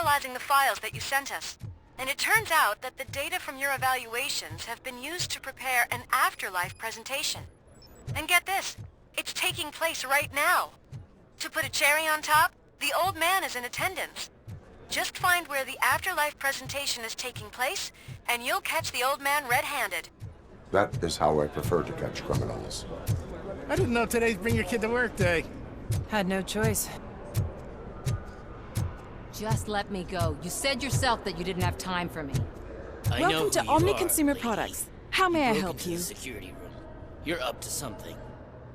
analyzing the files that you sent us. And it turns out that the data from your evaluations have been used to prepare an afterlife presentation. And get this, it's taking place right now. To put a cherry on top, the old man is in attendance. Just find where the afterlife presentation is taking place, and you'll catch the old man red-handed. That is how I prefer to catch criminals. I didn't know today's Bring Your Kid to Work Day. Had no choice. Just let me go. You said yourself that you didn't have time for me. Welcome to Omni Consumer Products. How may I help you? Security room. You're up to something.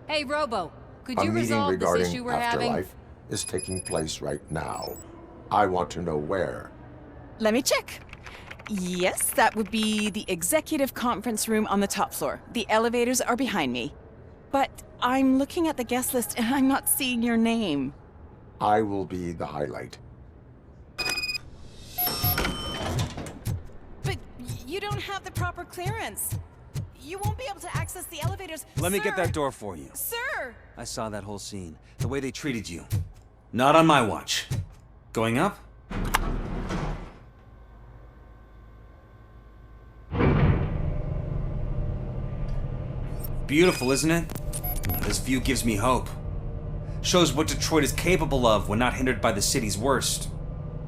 Hey, Robo, could A you meeting resolve this regarding issue we're having? afterlife is taking place right now. I want to know where. Let me check. Yes, that would be the executive conference room on the top floor. The elevators are behind me. But I'm looking at the guest list and I'm not seeing your name. I will be the highlight. But you don't have the proper clearance. You won't be able to access the elevators. Let me get Sir! that door for you. Sir! I saw that whole scene. The way they treated you. Not on my watch. Going up? Beautiful, isn't it? This view gives me hope. Shows what Detroit is capable of when not hindered by the city's worst.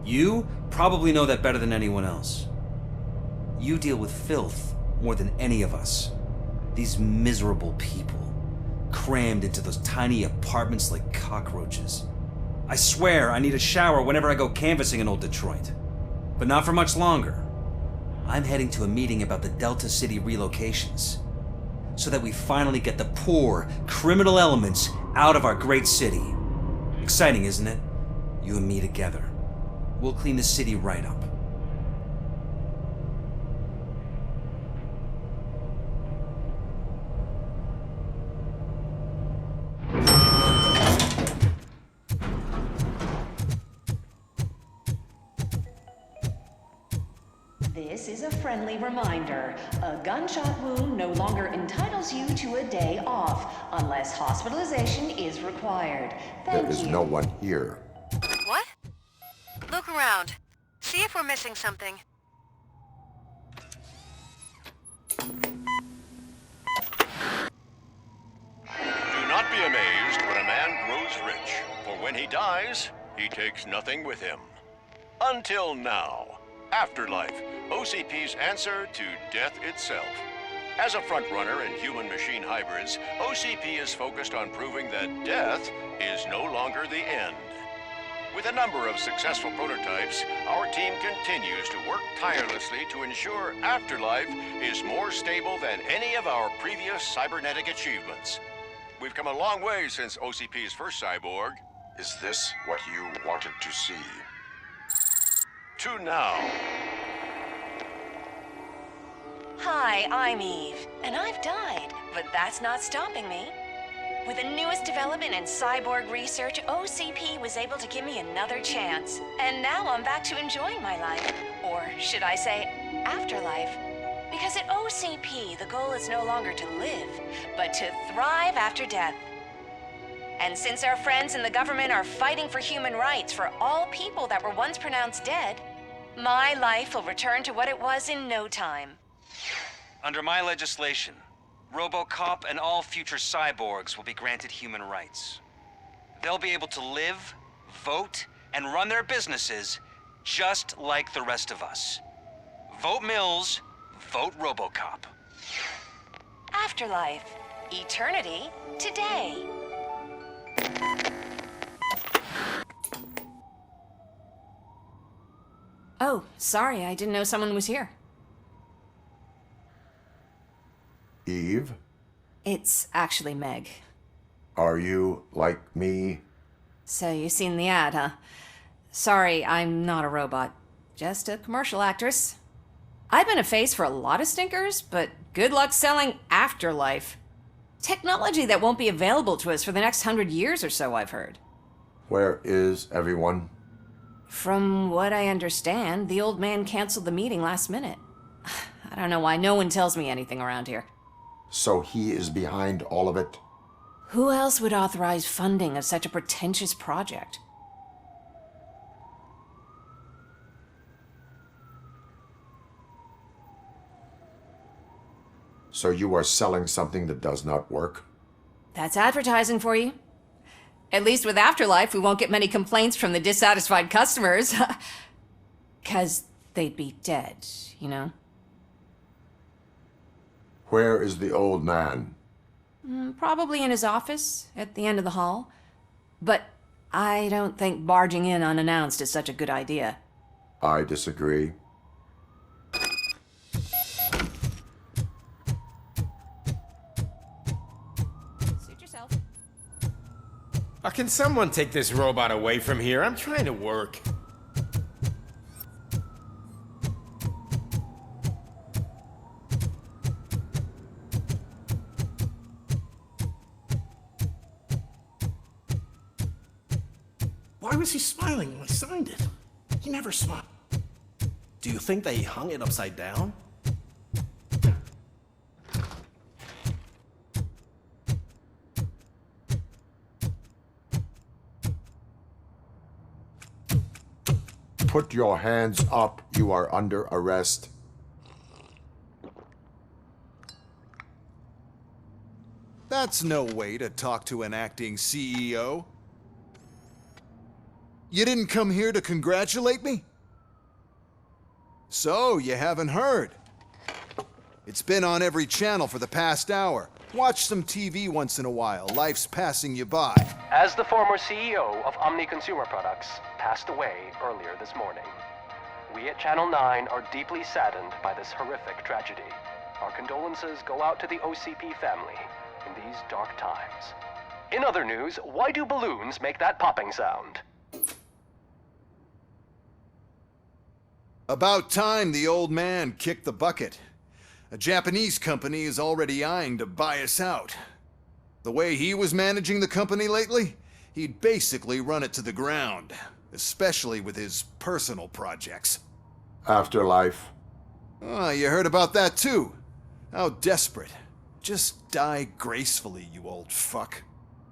You probably know that better than anyone else. You deal with filth more than any of us. These miserable people, crammed into those tiny apartments like cockroaches. I swear I need a shower whenever I go canvassing in old Detroit. But not for much longer. I'm heading to a meeting about the Delta City relocations, so that we finally get the poor, criminal elements out of our great city. Exciting, isn't it? You and me together. We'll clean the city right up. This is a friendly reminder. A gunshot wound no longer entitles you to a day off, unless hospitalization is required. Thank There is you. no one here. What? Look around. See if we're missing something. Do not be amazed when a man grows rich, for when he dies, he takes nothing with him. Until now. Afterlife, OCP's answer to death itself. As a frontrunner in human-machine hybrids, OCP is focused on proving that death is no longer the end. With a number of successful prototypes, our team continues to work tirelessly to ensure Afterlife is more stable than any of our previous cybernetic achievements. We've come a long way since OCP's first cyborg. Is this what you wanted to see? To now. Hi, I'm Eve, and I've died, but that's not stopping me. With the newest development in cyborg research, OCP was able to give me another chance. And now I'm back to enjoying my life. Or should I say, afterlife. Because at OCP, the goal is no longer to live, but to thrive after death. And since our friends in the government are fighting for human rights for all people that were once pronounced dead, my life will return to what it was in no time. Under my legislation, Robocop and all future cyborgs will be granted human rights. They'll be able to live, vote, and run their businesses just like the rest of us. Vote Mills, vote Robocop. Afterlife. Eternity. Today. Oh, sorry, I didn't know someone was here. Eve, It's actually Meg. are you like me? So you've seen the ad, huh? Sorry, I'm not a robot. Just a commercial actress. I've been a face for a lot of stinkers, but good luck selling Afterlife. Technology that won't be available to us for the next 100 years or so, I've heard. Where is everyone? From what I understand, the old man canceled the meeting last minute. I don't know why no one tells me anything around here. So he is behind all of it? Who else would authorize funding of such a pretentious project? So you are selling something that does not work? That's advertising for you. At least with Afterlife, we won't get many complaints from the dissatisfied customers. 'Cause they'd be dead, you know? Where is the old man? Probably in his office, at the end of the hall. But I don't think barging in unannounced is such a good idea. I disagree. Suit yourself. Can someone take this robot away from here? I'm trying to work. Why was he smiling when I signed it? He never smiled. Do you think they hung it upside down? Put your hands up. You are under arrest. That's no way to talk to an acting CEO. You didn't come here to congratulate me? So, you haven't heard. It's been on every channel for the past hour. Watch some TV once in a while. Life's passing you by. As the former CEO of Omni Consumer Products passed away earlier this morning, we at Channel 9 are deeply saddened by this horrific tragedy. Our condolences go out to the OCP family in these dark times. In other news, why do balloons make that popping sound? About time the old man kicked the bucket. A Japanese company is already eyeing to buy us out. The way he was managing the company lately, he'd basically run it to the ground, especially with his personal projects. Afterlife. Oh, you heard about that too. How desperate. Just die gracefully, you old fuck.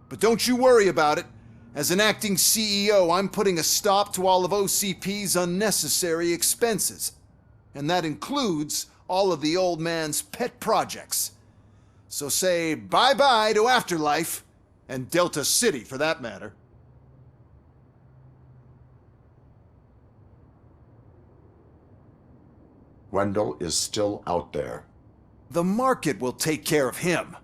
But don't you worry about it. As an acting CEO, I'm putting a stop to all of OCP's unnecessary expenses. And that includes all of the old man's pet projects. So say bye-bye to Afterlife, and Delta City for that matter. Wendell is still out there. The market will take care of him.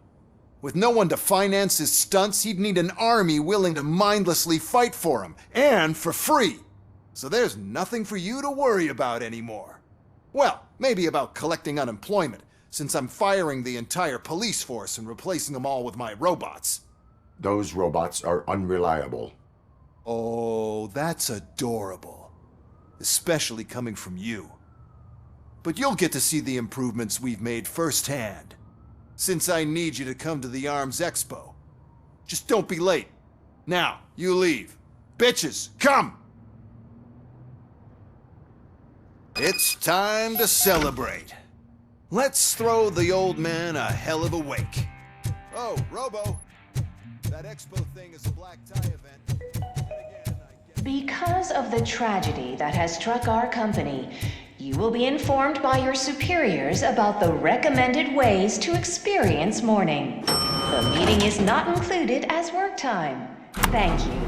With no one to finance his stunts, he'd need an army willing to mindlessly fight for him, and for free. So there's nothing for you to worry about anymore. Well, maybe about collecting unemployment, since I'm firing the entire police force and replacing them all with my robots. Those robots are unreliable. Oh, that's adorable. Especially coming from you. But you'll get to see the improvements we've made firsthand. Since I need you to come to the Arms Expo. Just don't be late. Now, you leave. Bitches, come! It's time to celebrate. Let's throw the old man a hell of a wake. Oh, Robo. That expo thing is a black tie event. Because of the tragedy that has struck our company, you will be informed by your superiors about the recommended ways to experience mourning. The meeting is not included as work time. Thank you.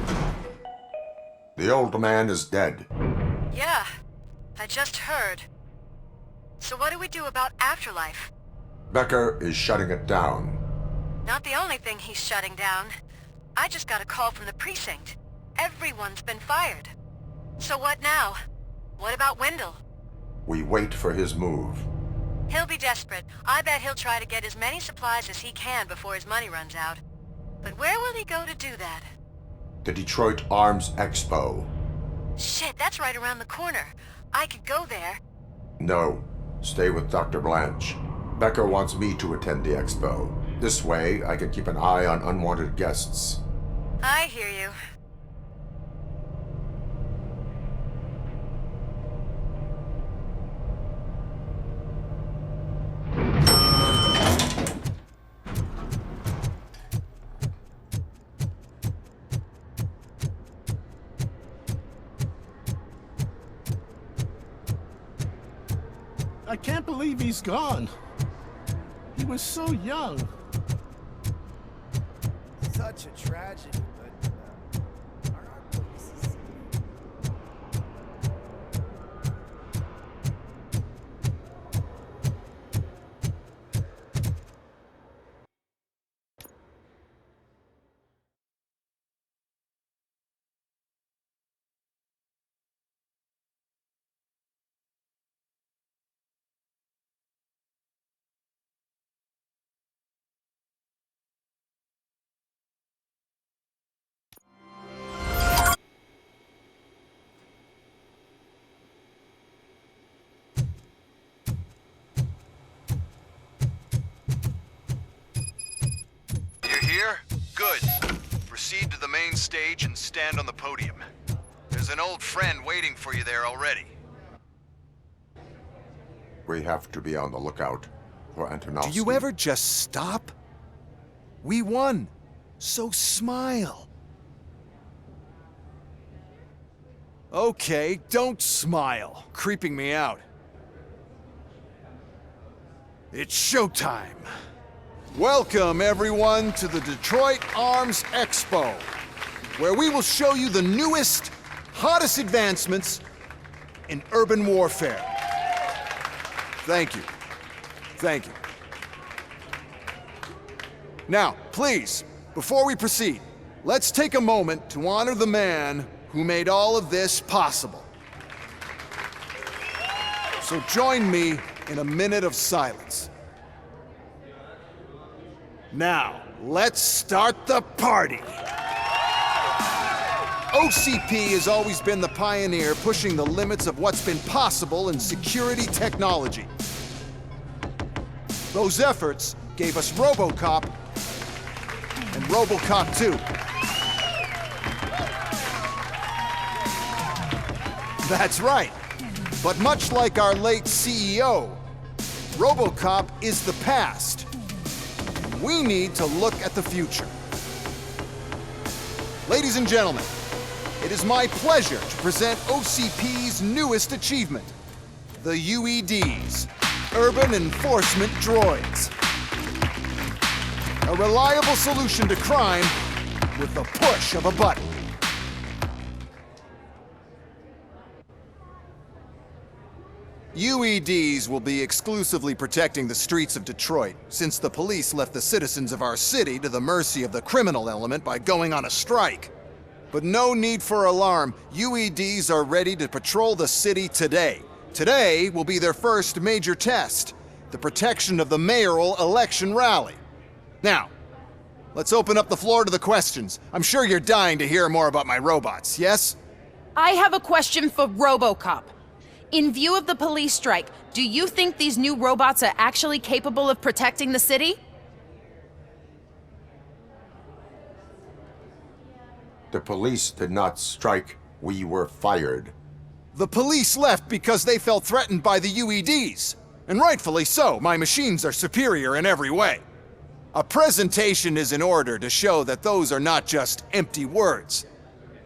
The old man is dead. Yeah, I just heard. So what do we do about Afterlife? Becker is shutting it down. Not the only thing he's shutting down. I just got a call from the precinct. Everyone's been fired. So what now? What about Wendell? We wait for his move. He'll be desperate. I bet he'll try to get as many supplies as he can before his money runs out. But where will he go to do that? The Detroit Arms Expo. Shit, that's right around the corner. I could go there. No. Stay with Dr. Blanche. Becker wants me to attend the expo. This way, I can keep an eye on unwanted guests. I hear you. I can't believe he's gone. He was so young. Such a tragedy, but are our police? Here? Good. Proceed to the main stage and stand on the podium. There's an old friend waiting for you there already. We have to be on the lookout for Antonovsky. Do you ever just stop? We won. So smile. Okay, don't smile. Creeping me out. It's showtime. Welcome, everyone, to the Detroit Arms Expo, where we will show you the newest, hottest advancements in urban warfare. Thank you. Thank you. Now, please, before we proceed, let's take a moment to honor the man who made all of this possible. So join me in a minute of silence. Now, let's start the party! OCP has always been the pioneer pushing the limits of what's been possible in security technology. Those efforts gave us Robocop and Robocop 2. That's right. But much like our late CEO, Robocop is the past. We need to look at the future. Ladies and gentlemen, it is my pleasure to present OCP's newest achievement, the UEDs, Urban Enforcement Droids. A reliable solution to crime with the push of a button. UEDs will be exclusively protecting the streets of Detroit, since the police left the citizens of our city to the mercy of the criminal element by going on a strike. But no need for alarm. UEDs are ready to patrol the city today. Today will be their first major test, the protection of the mayoral election rally. Now, let's open up the floor to the questions. I'm sure you're dying to hear more about my robots, yes? I have a question for Robocop. In view of the police strike, do you think these new robots are actually capable of protecting the city? The police did not strike. We were fired. The police left because they felt threatened by the UEDs. And rightfully so. My machines are superior in every way. A presentation is in order to show that those are not just empty words.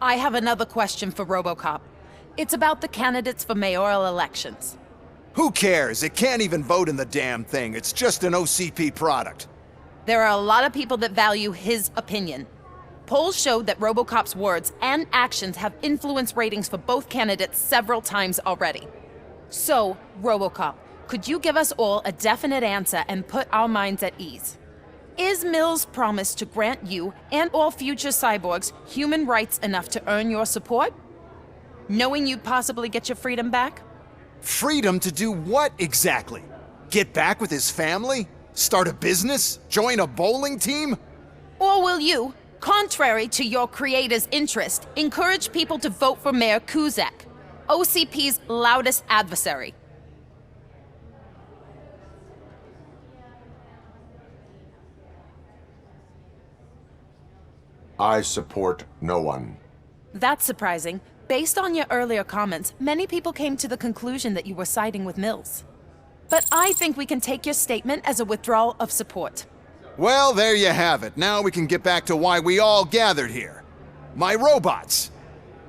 I have another question for Robocop. It's about the candidates for mayoral elections. Who cares? It can't even vote in the damn thing. It's just an OCP product. There are a lot of people that value his opinion. Polls showed that Robocop's words and actions have influenced ratings for both candidates several times already. So, Robocop, could you give us all a definite answer and put our minds at ease? Is Mills' promise to grant you and all future cyborgs human rights enough to earn your support? Knowing you'd possibly get your freedom back? Freedom to do what exactly? Get back with his family? Start a business? Join a bowling team? Or will you, contrary to your creator's interest, encourage people to vote for Mayor Kuzak, OCP's loudest adversary? I support no one. That's surprising. Based on your earlier comments, many people came to the conclusion that you were siding with Mills. But I think we can take your statement as a withdrawal of support. Well, there you have it. Now we can get back to why we all gathered here. My robots.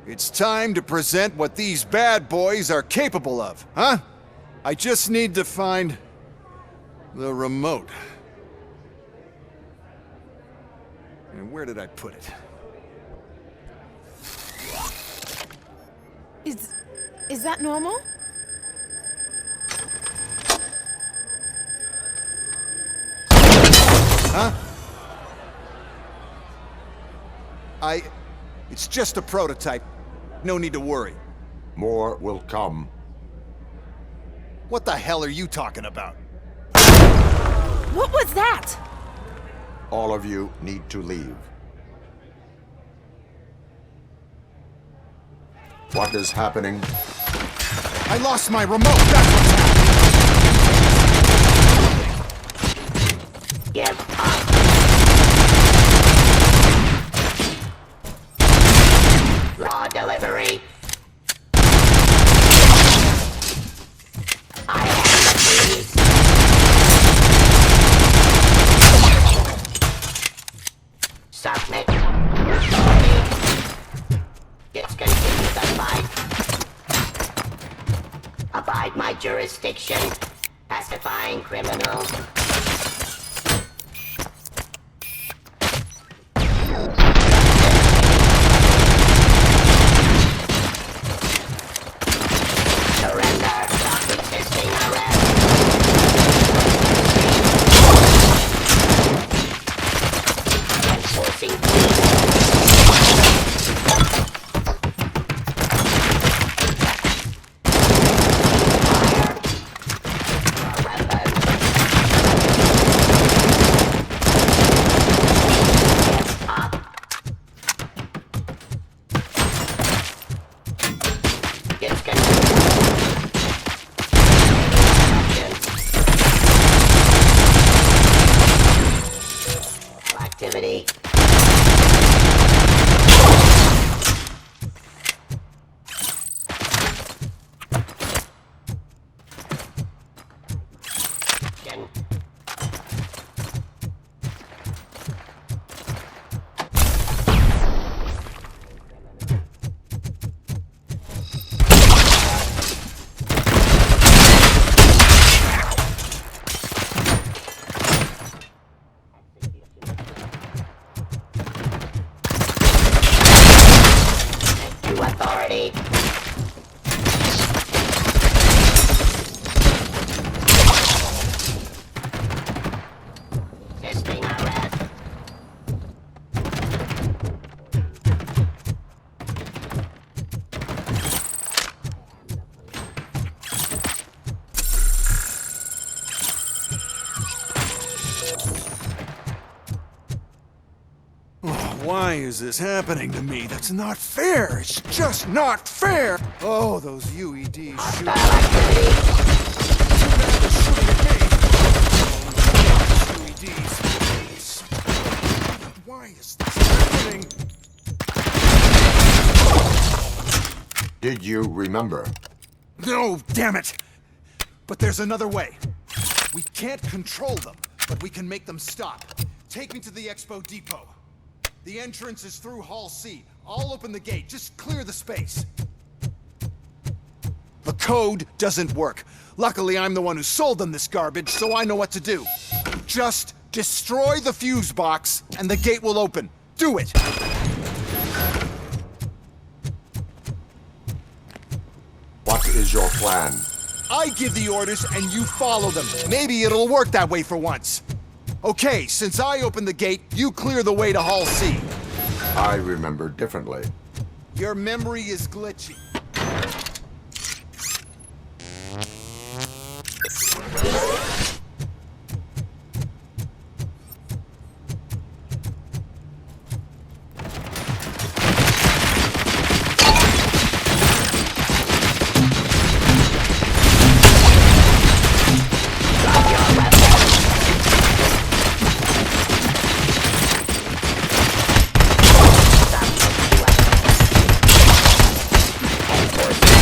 It's time to present what these bad boys are capable of, huh? I just need to find the remote. And where did I put it? Is that normal? Huh? It's just a prototype. No need to worry. More will come. What the hell are you talking about? What was that? All of you need to leave. What is happening? I lost my remote, that's what's happening! Give up! Raw delivery! I am the police! Submit your authority! Discontinue the fight! Abide my jurisdiction! Pacifying criminals! Activity. Authority. Resisting arrest. Why is this happening to me? That's not fair! It's just not fair! Oh, those UEDs shoot. Why is this happening? Did you remember? No, damn it! But there's another way. We can't control them, but we can make them stop. Take me to the Expo Depot. The entrance is through Hall C. I'll open the gate. Just clear the space. The code doesn't work. Luckily, I'm the one who sold them this garbage, so I know what to do. Just destroy the fuse box, and the gate will open. Do it! What is your plan? I give the orders, and you follow them. Maybe it'll work that way for once. Okay, since I opened the gate, you clear the way to Hall C. I remember differently. Your memory is glitchy. Enforce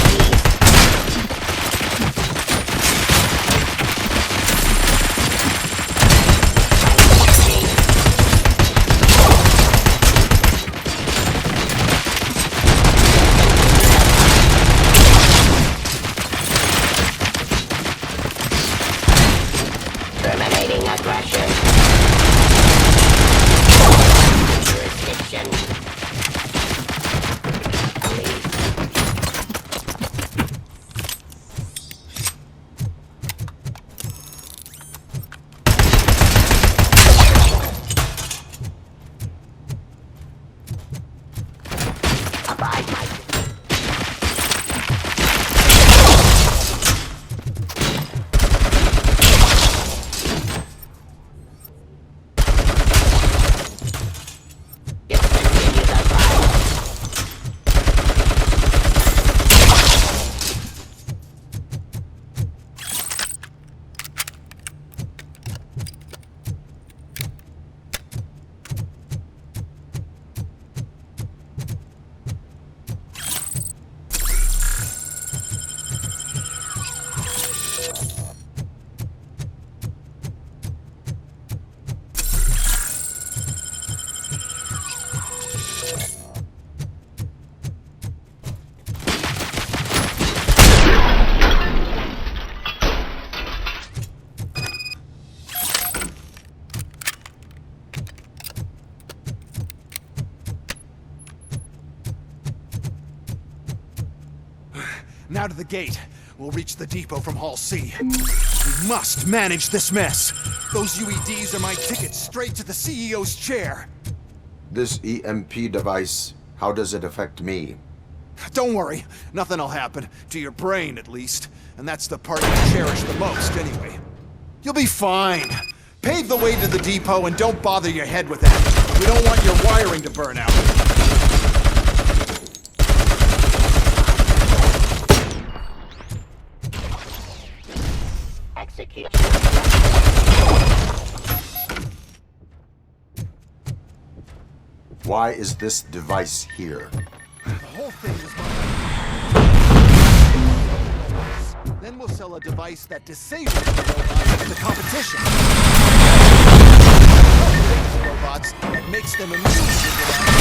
Now to the gate. We'll reach the depot from Hall C. We must manage this mess. Those UEDs are my ticket straight to the CEO's chair. This EMP device, how does it affect me? Don't worry, nothing'll happen. To your brain, at least. And that's the part you cherish the most, anyway. You'll be fine. Pave the way to the depot and don't bother your head with that. We don't want your wiring to burn out. Execution. Why is this device here? The whole thing is mine. Then we'll sell a device that disables the robots in the competition. Robots that makes them immune to the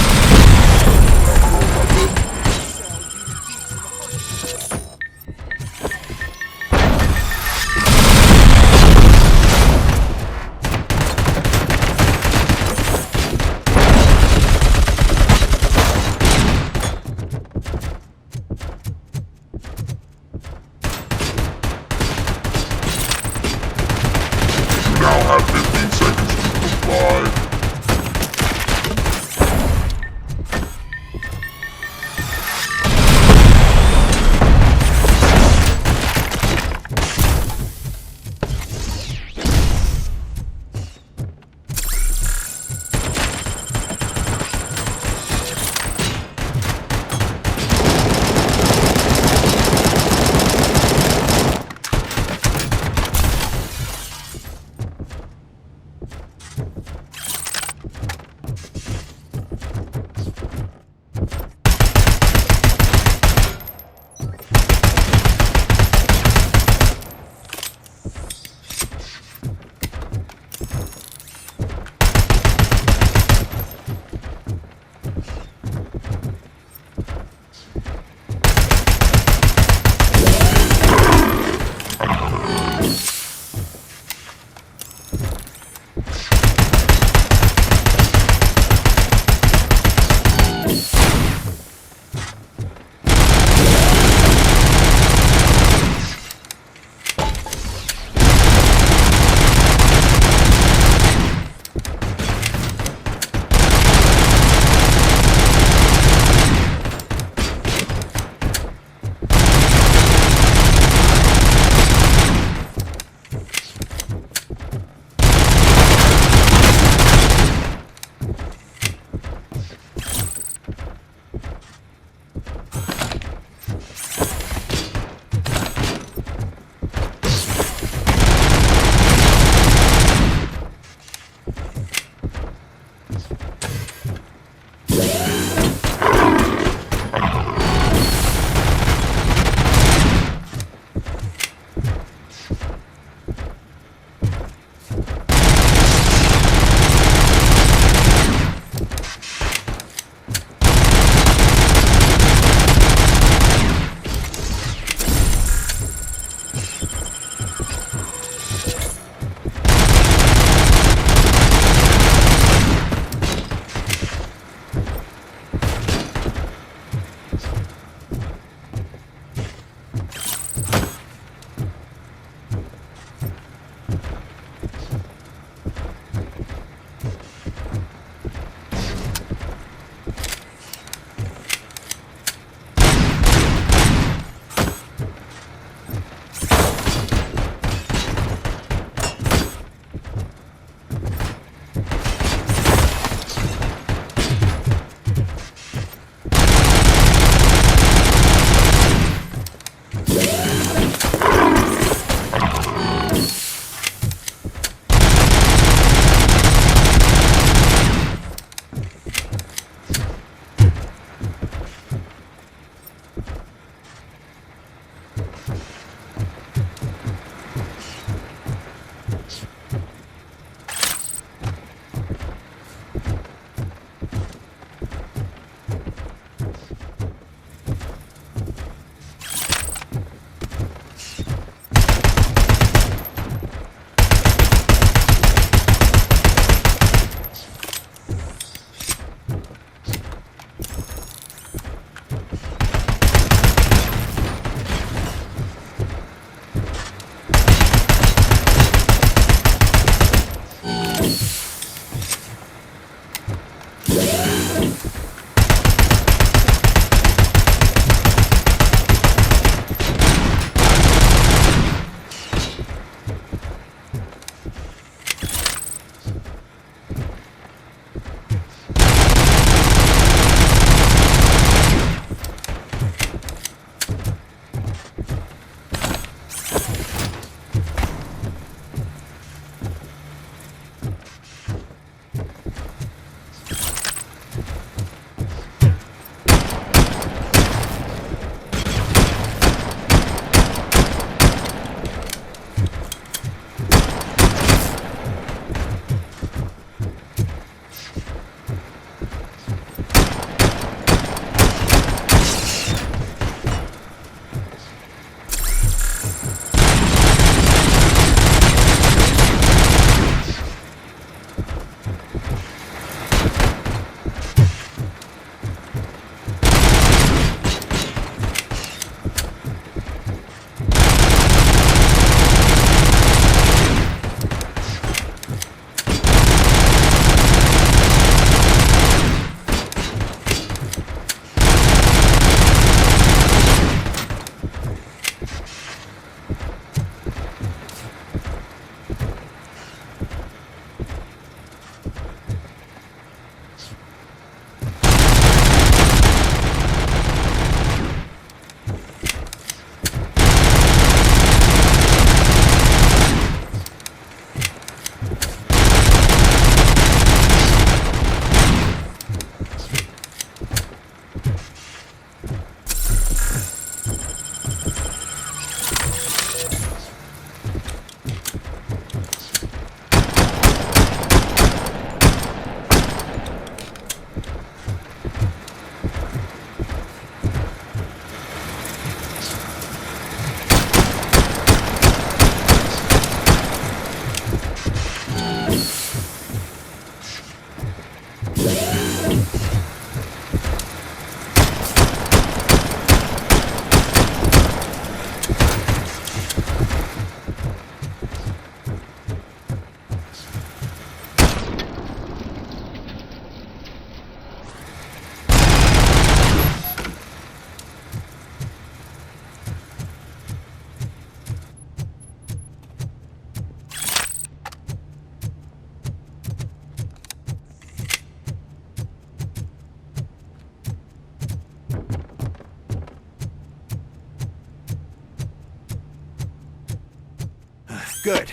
Good.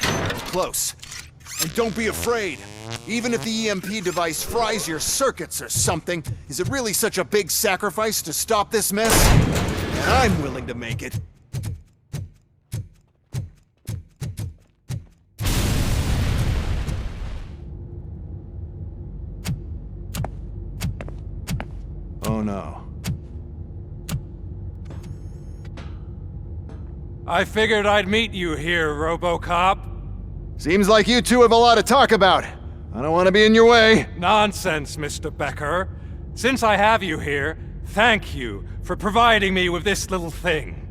Close. And don't be afraid. Even if the EMP device fries your circuits or something, is it really such a big sacrifice to stop this mess? And I'm willing to make it. Oh no. I figured I'd meet you here, Robocop. Seems like you two have a lot to talk about. I don't want to be in your way. Nonsense, Mr. Becker. Since I have you here, thank you for providing me with this little thing.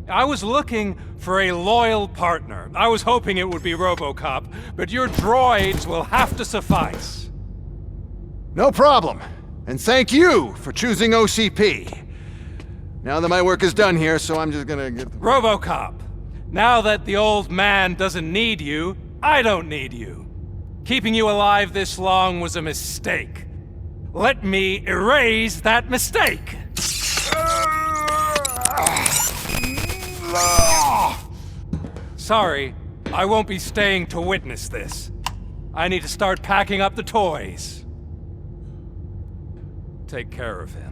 I was looking for a loyal partner. I was hoping it would be Robocop, but your droids will have to suffice. No problem. And thank you for choosing OCP. Now that my work is done here, so I'm just gonna get... Robocop, now that the old man doesn't need you, I don't need you. Keeping you alive this long was a mistake. Let me erase that mistake! Sorry, I won't be staying to witness this. I need to start packing up the toys. Take care of him.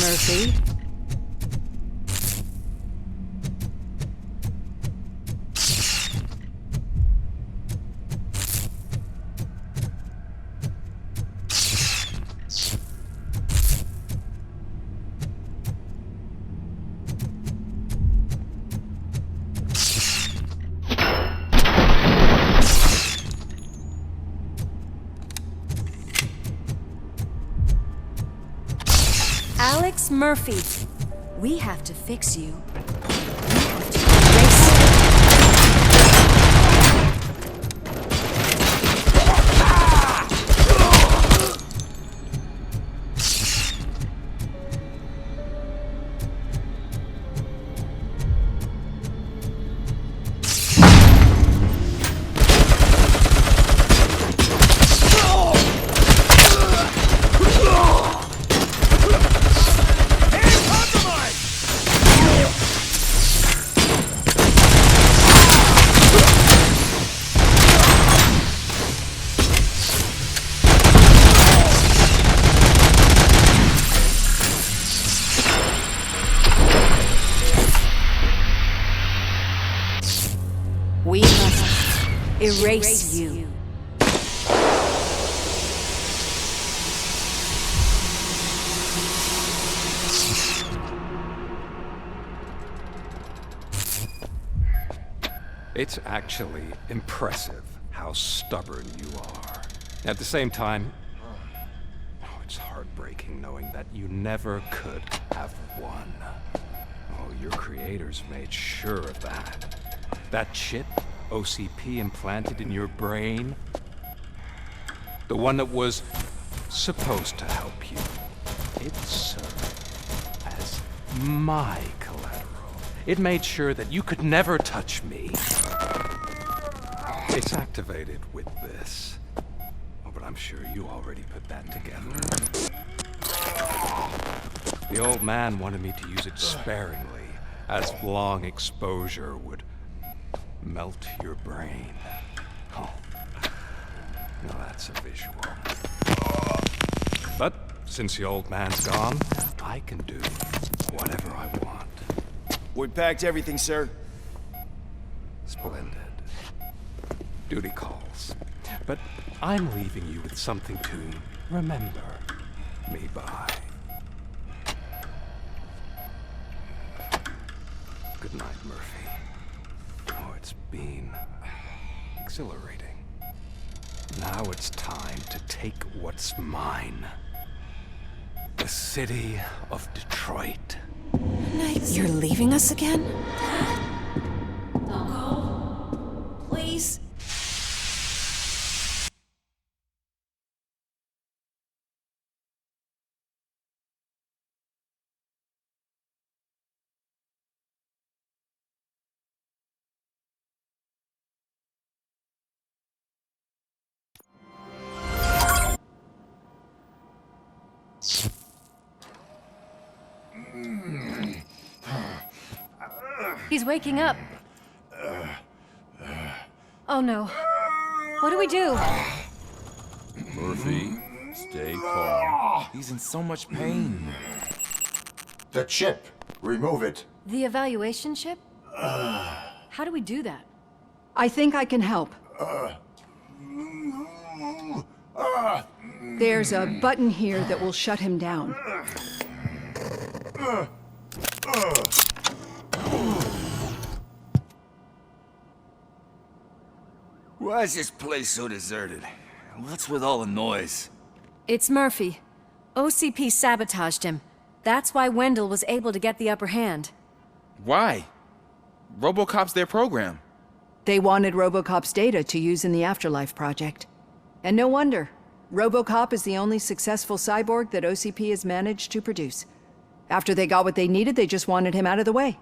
Murphy? Alex Murphy, we have to fix you. We must erase you. It's actually impressive how stubborn you are. At the same time, it's heartbreaking knowing that you never could have won. Oh, your creators made sure of that. That chip OCP implanted in your brain, the one that was supposed to help you, it served as my collateral. It made sure that you could never touch me. It's activated with this. Oh, but I'm sure you already put that together. The old man wanted me to use it sparingly, as long exposure would melt your brain. Oh, now that's a visual. But since the old man's gone, I can do whatever I want. We packed everything, sir. Splendid. Duty calls. But I'm leaving you with something to remember me by. Good night, Murphy. Oh, it's been exhilarating. Now it's time to take what's mine. The city of Detroit. You're leaving us again? Don't go. Please. He's waking up. Oh no. What do we do? Murphy, stay calm. He's in so much pain. The chip. Remove it. The evaluation chip? How do we do that? I think I can help. There's a button here that will shut him down. Why is this place so deserted? What's with all the noise? It's Murphy. OCP sabotaged him. That's why Wendell was able to get the upper hand. Why? Robocop's their program. They wanted Robocop's data to use in the Afterlife project. And no wonder. Robocop is the only successful cyborg that OCP has managed to produce. After they got what they needed, they just wanted him out of the way,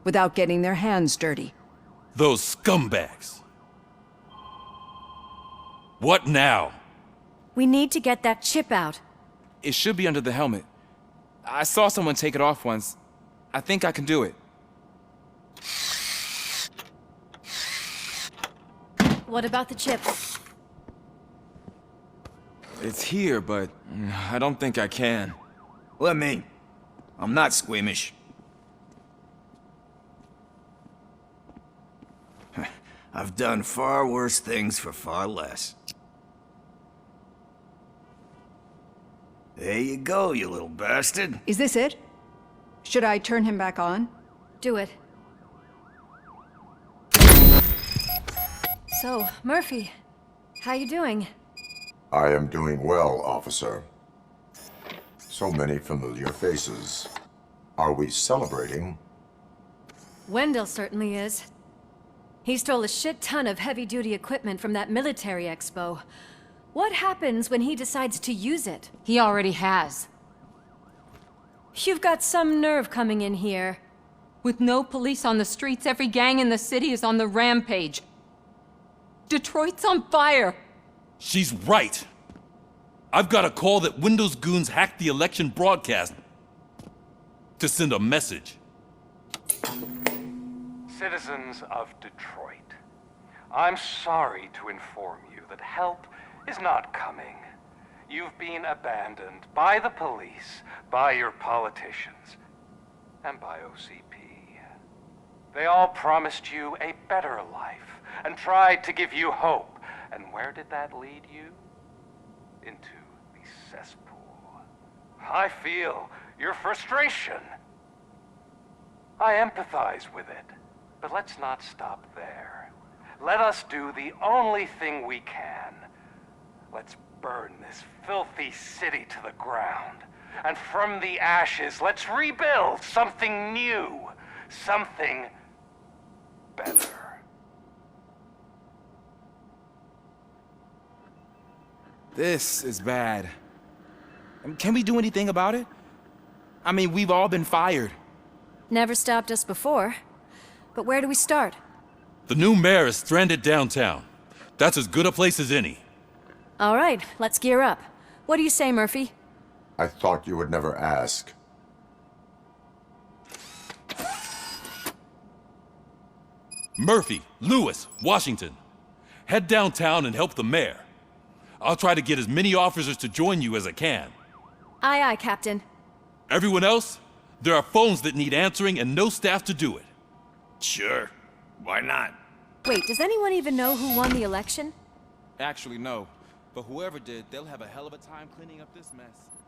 without getting their hands dirty. Those scumbags. What now? We need to get that chip out. It should be under the helmet. I saw someone take it off once. I think I can do it. What about the chip? It's here, but I don't think I can. Let me. I'm not squeamish. I've done far worse things for far less. There you go, you little bastard. Is this it? Should I turn him back on? Do it. So, Murphy, how you doing? I am doing well, officer. So many familiar faces. Are we celebrating? Wendell certainly is. He stole a shit ton of heavy-duty equipment from that military expo. What happens when he decides to use it? He already has. You've got some nerve coming in here. With no police on the streets, every gang in the city is on the rampage. Detroit's on fire. She's right. I've got a call that Windows goons hacked the election broadcast to send a message. Citizens of Detroit, I'm sorry to inform you that help is not coming. You've been abandoned by the police, by your politicians, and by OCP. They all promised you a better life and tried to give you hope. And where did that lead you? Into the cesspool. I feel your frustration. I empathize with it, but let's not stop there. Let us do the only thing we can. Let's burn this filthy city to the ground. And from the ashes, let's rebuild something new. Something better. This is bad. Can we do anything about it? I mean, we've all been fired. Never stopped us before. But where do we start? The new mayor is stranded downtown. That's as good a place as any. All right, let's gear up. What do you say, Murphy? I thought you would never ask. Murphy, Lewis, Washington. Head downtown and help the mayor. I'll try to get as many officers to join you as I can. Aye, aye, Captain. Everyone else? There are phones that need answering and no staff to do it. Sure. Why not? Wait, does anyone even know who won the election? Actually, no. But whoever did, they'll have a hell of a time cleaning up this mess.